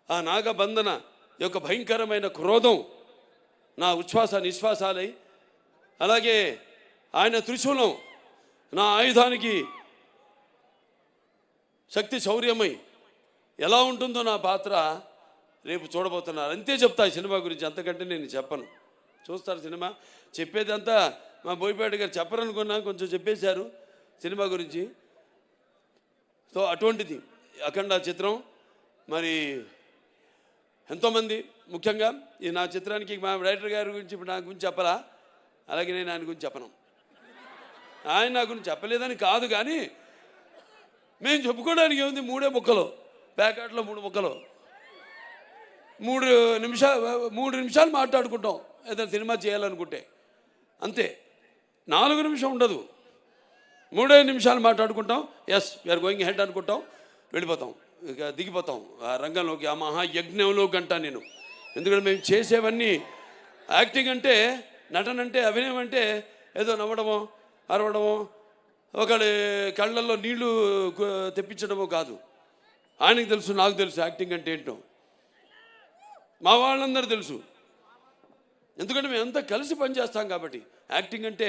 ఆ నాగబంధన యొక్క భయంకరమైన క్రోధం నా ఉచ్ఛ్వాస నిశ్వాసాలై, అలాగే ఆయన త్రిశూలం నా ఆయుధానికి శక్తి శౌర్యమై ఎలా ఉంటుందో నా పాత్ర రేపు చూడబోతున్నారు. అంతే చెప్తా ఈ సినిమా గురించి, అంతకంటే నేను చెప్పను. చూస్తారు సినిమా. చెప్పేదంతా మా బోయపేట గారు చెప్పరనుకున్నా, కొంచెం చెప్పేశారు సినిమా గురించి. సో అటువంటిది అఖండ చిత్రం. మరి ఎంతోమంది, ముఖ్యంగా ఈ నా చిత్రానికి మా డైరెక్టర్ గారి గురించి ఇప్పుడు నా గురించి చెప్పరా, అలాగే నేను ఆయన గురించి చెప్పను. ఆయన నా గురించి చెప్పలేదని కాదు, కానీ మేము చెప్పుకోవడానికి ఏముంది, 3 ముక్కలు, ప్యాకెట్లో 3 ముక్కలు, 3 నిమిషాలు మాట్లాడుకుంటాం ఏదైనా సినిమా చేయాలనుకుంటే, అంతే. 4 నిమిషం ఉండదు, 3 నిమిషాలు మాట్లాడుకుంటాం. ఎస్ వీఆర్ గోయింగ్ హెడ్ అనుకుంటాం, వెళ్ళిపోతాం, ఇక దిగిపోతాం ఆ రంగంలోకి, ఆ మహాయజ్ఞంలోకి అంటా నేను. ఎందుకంటే మేము చేసేవన్నీ యాక్టింగ్ అంటే, నటన అంటే, అభినయం అంటే ఏదో నవ్వడమో అరవడమో ఒకళ్ళ కళ్ళల్లో నీళ్లు తెప్పించడమో కాదు. ఆయనకు తెలుసు, నాకు తెలుసు యాక్టింగ్ అంటే ఏంటో, మా వాళ్ళందరూ తెలుసు. ఎందుకంటే మేము అంతా కలిసి పనిచేస్తాం కాబట్టి. యాక్టింగ్ అంటే